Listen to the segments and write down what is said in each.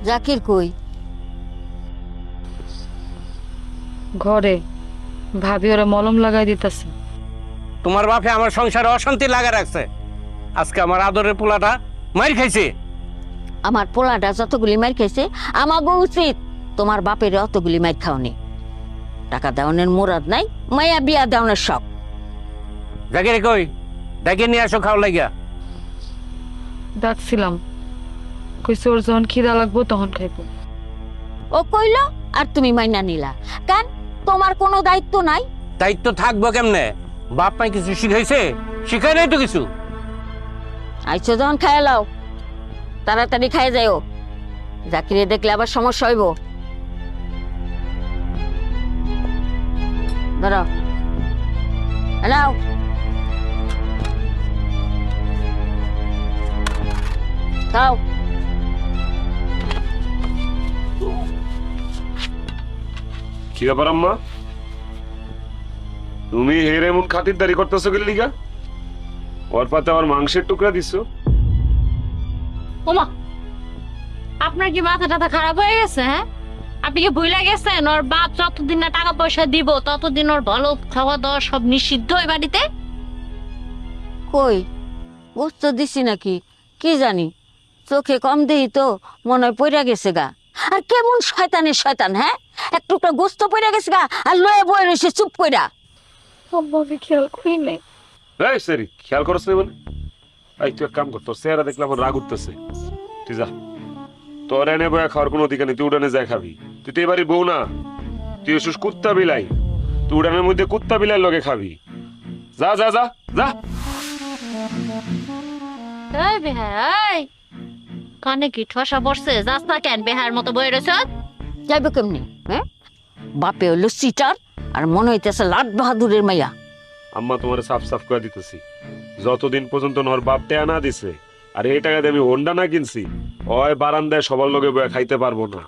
জাকির কই? ঘরে ভাবি ওরা মলম লাগাই দিতেছে। তোমার বাপে আমার সংসারে অশান্তি লাগা রাখছে। আজকে আমার আদরের পোলাটা মার খাইছে। আমার পোলাটা যতগুলি মার খাইছে আমার বউ উচিত তোমার বাপের অতগুলি মার খাওনি। টাকা দেওয়ানের মুরাদ নাই, মায়া বিয়া দেওয়ানের শখ। জাকিরে কই? ডেকে নিয়ে আসো খাও লাগিয়া। ডাকছিলাম, কইছে ওর যখন খিদা লাগবো তখন খাইবো। ও কইল আর তুমি মাইনা নিলা কেন? তোমার কোনো দায়িত্ব নাই? দায়িত্ব থাকবো কেমনে? বাপ মাই কিছু শিখাইছে? শিখাই নাই তো কিছু। আইছো যখন খাইয়া লাও, তাড়াতাড়ি খাই যাইও, জাকিরে দেখলে আবার সমস্যা হইব। ধরো নাও। খাও। কি ব্যাপার আম্মা, তুমি হের এমন খাতিরদারি করতেছো গেল লিগা? ওর পাতে আমার মাংসের টুকরা দিছো। ওমা, আপনার কি মাথা টাথা খারাপ হয়ে গেছে? হ্যাঁ, আপনি কি ভুলে গেছেন ওর বাপ যতদিন না টাকা পয়সা দিব ততদিন ওর ভালো খাওয়া দাওয়া সব নিষিদ্ধ ওই বাড়িতে? কই বুঝতে দিছি নাকি কি জানি, চোখে কম দেই তো মনে হয় পইরা গেছে গা। আর কেমন শয়তানের শয়তান! হ্যাঁ, এক টুকরা গোস্ত পইরা গেছে গা আর লয়ে বয়ে রয়েছে চুপ কইরা। আমি খেয়াল করি নাই। এই সেরি খেয়াল করছ না মানে? এই তুই এক কাম কর, তোর চেহারা দেখলে আমার রাগ উঠতেছে। তুই যা, তোর এনে বয়া খাওয়ার কোনো অধিকার নেই, তুই উড়ানে যায় খাবি। তুই তো এবারই বউ না, তুই এসুস কুত্তা বিলাই, তুই উড়ানের মধ্যে কুত্তা বিলাই লগে খাবি। যা যা যা যা। এই বেহার, এই কানে কি ঠসা পড়ছে? যাস না কেন বেহার মতো বয়ে রয়েছ? যাইবে কেমনি? হ্যাঁ, বাপে হইলো সিটার আর মনে হইতেছে লাট বাহাদুরের মাইয়া। আম্মা তোমার সাফ সাফ করে দিতেছি, যতদিন পর্যন্ত নর বাপ টেয়া না দিছে আর এই টাকা দিয়ে আমি হোন্ডা না কিনছি, ওই বারান্দায় সবার লগে বয়া খাইতে পারবো না।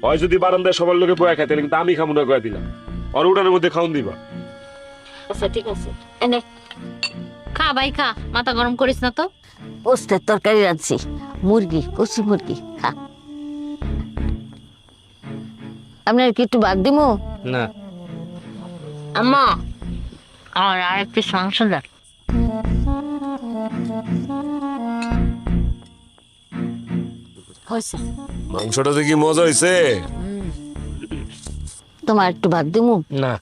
ওই যদি বারান্দায় সবার লগে বয়া খাইতে কিন্তু আমি খামু না কয়ে দিলাম। আর উড়ানের মধ্যে খাওন দিবা। আচ্ছা ঠিক আছে, এনে খা ভাই খা, মাথা গরম করিস না তো। পোস্তের তরকারি রাঁধছি, মুরগি, কচি মুরগি, খা। আপনার কি একটু বাদ দিমু? না, আম্মা, আমার আর একটু সংসার হয়েছে। মাংসটা দেখি মজা হয়েছে। তোমার একটু বাদ দিমু? না।